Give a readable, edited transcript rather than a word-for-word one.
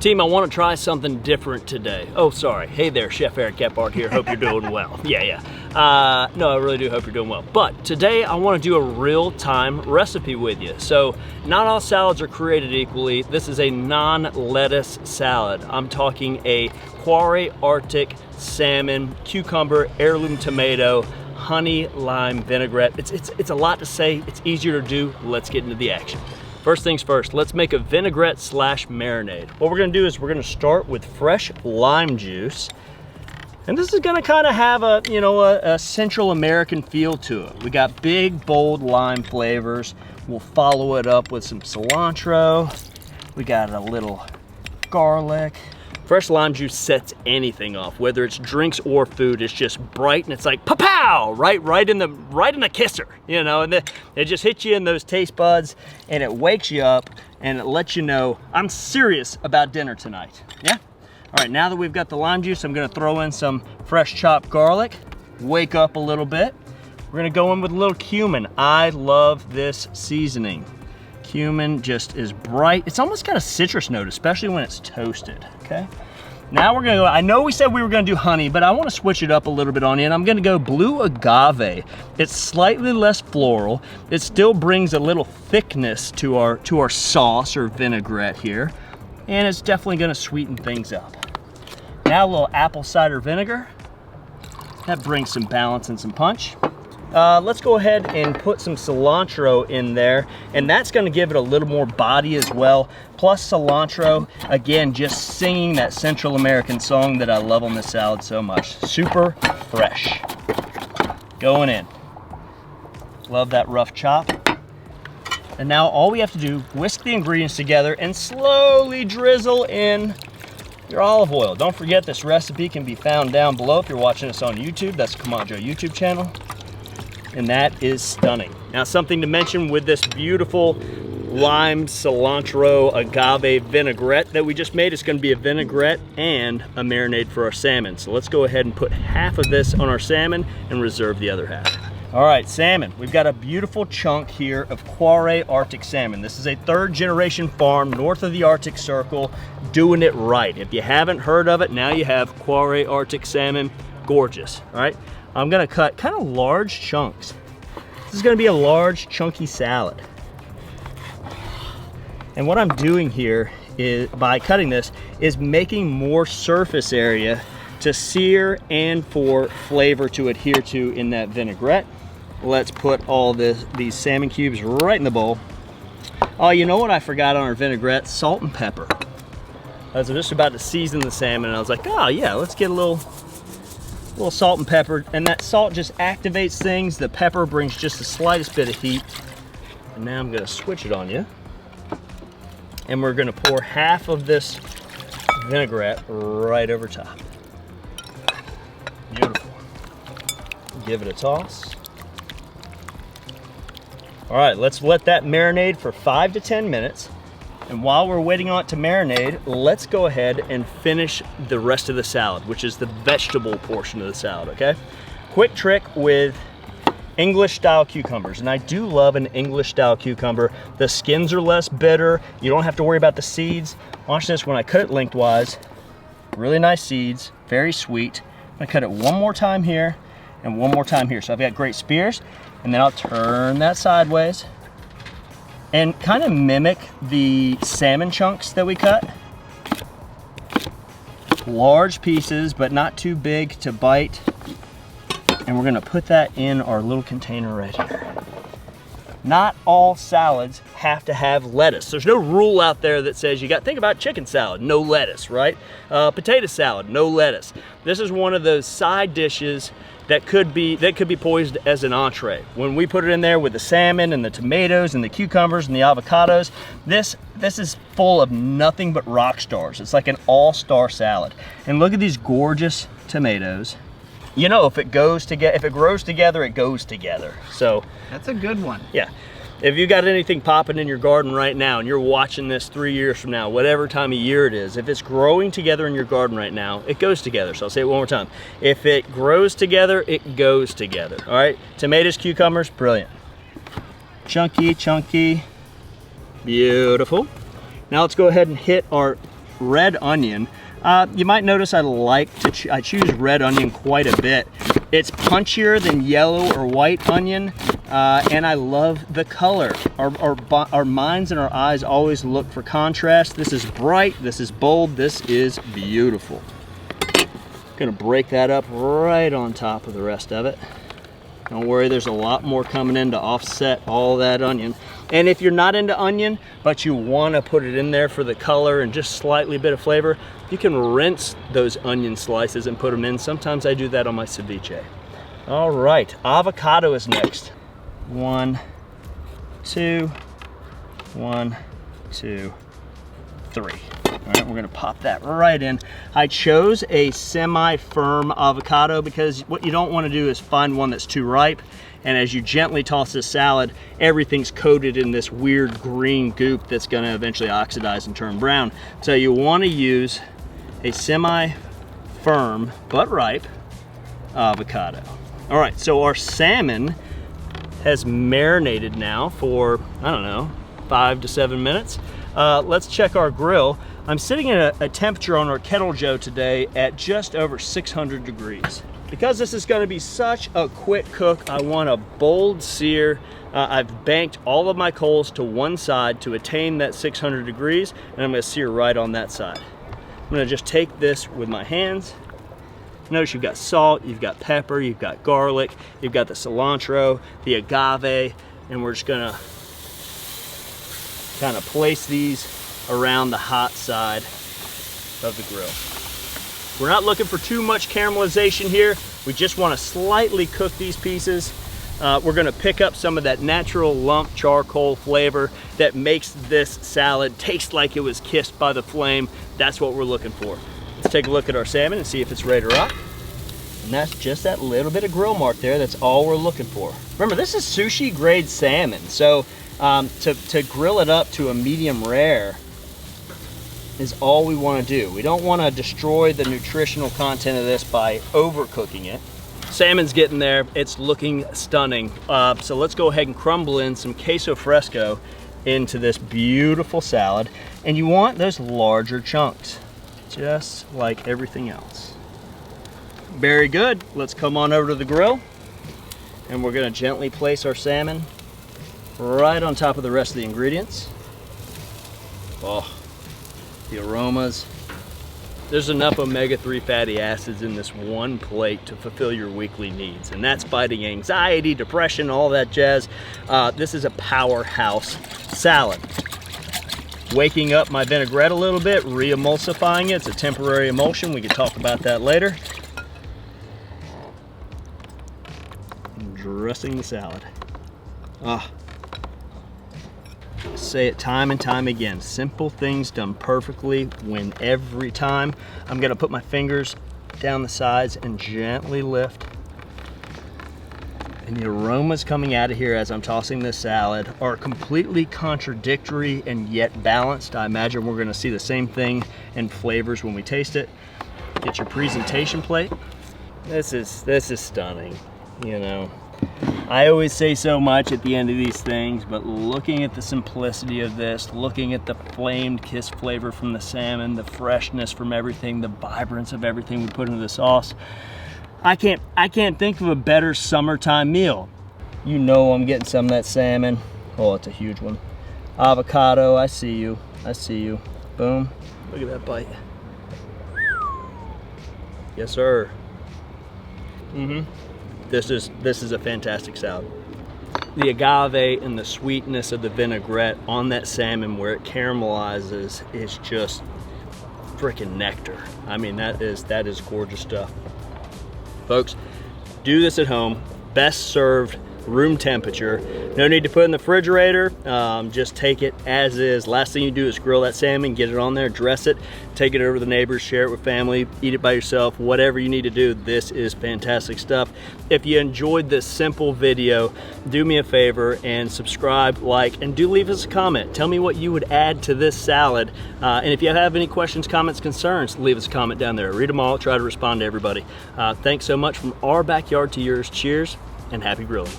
Team, I want to try something different today. Oh, sorry. Hey there, Chef Eric Gephart here. Hope you're doing well. Yeah. No, I really do hope you're doing well. But today I want to do a real-time recipe with you. So not all salads are created equally. This is a non-lettuce salad. I'm talking a Kvarøy Arctic Salmon, cucumber, heirloom tomato, honey lime vinaigrette. It's a lot to say. It's easier to do. Let's get into the action. First things first, let's make a vinaigrette slash marinade. What we're gonna do is we're gonna start with fresh lime juice. And this is gonna kind of have a Central American feel to it. We got big, bold lime flavors. We'll follow it up with some cilantro. We got a little garlic. Fresh lime juice sets anything off, whether it's drinks or food. It's just bright and it's like pow, right in the kisser, you know, and it just hits you in those taste buds and it wakes you up and it lets you know I'm serious about dinner tonight. Yeah. All right, now that we've got the lime juice, I'm gonna throw in some fresh chopped garlic, wake up a little bit. We're gonna go in with a little cumin. I love this seasoning. Cumin just is bright. It's almost got a citrus note, especially when it's toasted, okay? Now we're gonna go, I know we said we were gonna do honey, but I wanna switch it up a little bit on you, and I'm gonna go blue agave. It's slightly less floral. It still brings a little thickness to our sauce or vinaigrette here, and it's definitely gonna sweeten things up. Now a little apple cider vinegar. That brings some balance and some punch. Let's go ahead and put some cilantro in there, and that's gonna give it a little more body as well. Plus cilantro, again, just singing that Central American song that I love on this salad so much. Super fresh. Going in. Love that rough chop. And now all we have to do, whisk the ingredients together and slowly drizzle in your olive oil. Don't forget this recipe can be found down below if you're watching us on YouTube. That's the Kamado YouTube channel. And that is stunning. Now, something to mention with this beautiful lime cilantro agave vinaigrette that we just made, it's gonna be a vinaigrette and a marinade for our salmon. So let's go ahead and put half of this on our salmon and reserve the other half. All right, salmon. We've got a beautiful chunk here of Kvarøy Arctic Salmon. This is a third-generation farm north of the Arctic Circle, doing it right. If you haven't heard of it, now you have Kvarøy Arctic Salmon. Gorgeous, all right? I'm gonna cut kind of large chunks. This is gonna be a large, chunky salad. And what I'm doing here is, by cutting this, is making more surface area to sear and for flavor to adhere to in that vinaigrette. Let's put all these salmon cubes right in the bowl. Oh, you know what I forgot on our vinaigrette? Salt and pepper. I was just about to season the salmon and I was like, oh yeah, let's get a little salt and pepper, and that salt just activates things. The pepper brings just the slightest bit of heat. And now I'm gonna switch it on you. And we're gonna pour half of this vinaigrette right over top. Beautiful. Give it a toss. All right, let's let that marinate for 5 to 10 minutes. And while we're waiting on it to marinate, let's go ahead and finish the rest of the salad, which is the vegetable portion of the salad, okay? Quick trick with English style cucumbers, and I do love an English style cucumber. The skins are less bitter. You don't have to worry about the seeds. Watch this, when I cut it lengthwise, really nice seeds, very sweet. I'm gonna cut it one more time here and one more time here. So I've got great spears, and then I'll turn that sideways and kind of mimic the salmon chunks that we cut. Large pieces, but not too big to bite. And we're gonna put that in our little container right here. Not all salads have to have lettuce. There's no rule out there that says you got, think about chicken salad, no lettuce, right? Potato salad, no lettuce. This is one of those side dishes that could be poised as an entree. When we put it in there with the salmon and the tomatoes and the cucumbers and the avocados, this is full of nothing but rock stars. It's like an all-star salad. And look at these gorgeous tomatoes. You know, if it grows together, it goes together. So that's a good one. Yeah. If you got anything popping in your garden right now and you're watching this 3 years from now, whatever time of year it is, if it's growing together in your garden right now, it goes together. So I'll say it one more time. If it grows together, it goes together. All right? Tomatoes, cucumbers, brilliant. Chunky, chunky. Beautiful. Now let's go ahead and hit our red onion. You might notice I choose red onion quite a bit. It's punchier than yellow or white onion, and I love the color. Our minds and our eyes always look for contrast. This is bright, this is bold, this is beautiful. Gonna break that up right on top of the rest of it. Don't worry, there's a lot more coming in to offset all that onion. And if you're not into onion, but you wanna put it in there for the color and just slightly bit of flavor, you can rinse those onion slices and put them in. Sometimes I do that on my ceviche. All right, avocado is next. 1, 2, 1, 2, 3. All right, we're gonna pop that right in. I chose a semi-firm avocado because what you don't wanna do is find one that's too ripe, and as you gently toss this salad, everything's coated in this weird green goop that's gonna eventually oxidize and turn brown. So you wanna use a semi-firm but ripe avocado. All right, so our salmon has marinated now for, I don't know, 5 to 7 minutes. Let's check our grill. I'm sitting at a temperature on our kettle Joe today at just over 600 degrees. Because this is gonna be such a quick cook, I want a bold sear. I've banked all of my coals to one side to attain that 600 degrees, and I'm gonna sear right on that side. I'm gonna just take this with my hands. Notice you've got salt, you've got pepper, you've got garlic, you've got the cilantro, the agave, and we're just gonna kind of place these around the hot side of the grill. We're not looking for too much caramelization here. We just want to slightly cook these pieces. We're gonna pick up some of that natural lump charcoal flavor that makes this salad taste like it was kissed by the flame. That's what we're looking for. Let's take a look at our salmon and see if it's ready to rock. And that's just that little bit of grill mark there. That's all we're looking for. Remember, this is sushi grade salmon. So to grill it up to a medium rare is all we want to do. We don't want to destroy the nutritional content of this by overcooking it. Salmon's getting there. It's looking stunning. So let's go ahead and crumble in some Queso Fresco into this beautiful salad. And you want those larger chunks, just like everything else. Very good. Let's come on over to the grill, and we're gonna gently place our salmon right on top of the rest of the ingredients. Oh, the aromas. There's enough omega-3 fatty acids in this one plate to fulfill your weekly needs, and that's fighting anxiety, depression, all that jazz. This is a powerhouse salad. Waking up my vinaigrette a little bit, re-emulsifying it. It's a temporary emulsion. We can talk about that later. And dressing the salad. Say it time and time again. Simple things done perfectly win every time. I'm gonna put my fingers down the sides and gently lift. And the aromas coming out of here as I'm tossing this salad are completely contradictory and yet balanced. I imagine we're gonna see the same thing in flavors when we taste it. Get your presentation plate. This is stunning, you know. I always say so much at the end of these things, but looking at the simplicity of this, looking at the flamed kiss flavor from the salmon, the freshness from everything, the vibrance of everything we put into the sauce, I can't think of a better summertime meal. You know I'm getting some of that salmon. Oh, it's a huge one. Avocado, I see you. I see you. Boom. Look at that bite. Yes, sir. This is a fantastic salad. The agave and the sweetness of the vinaigrette on that salmon where it caramelizes is just freaking nectar. I mean, that is gorgeous stuff. Folks, do this at home. Best served room temperature. No need to put it in the refrigerator. Just take it as is. Last thing you do is grill that salmon, get it on there, dress it, take it over to the neighbors, share it with family, eat it by yourself, whatever you need to do. This is fantastic stuff. If you enjoyed this simple video, do me a favor and subscribe, like, and do leave us a comment. Tell me what you would add to this salad. And if you have any questions, comments, concerns, leave us a comment down there. Read them all, try to respond to everybody. Thanks so much from our backyard to yours. Cheers and happy grilling.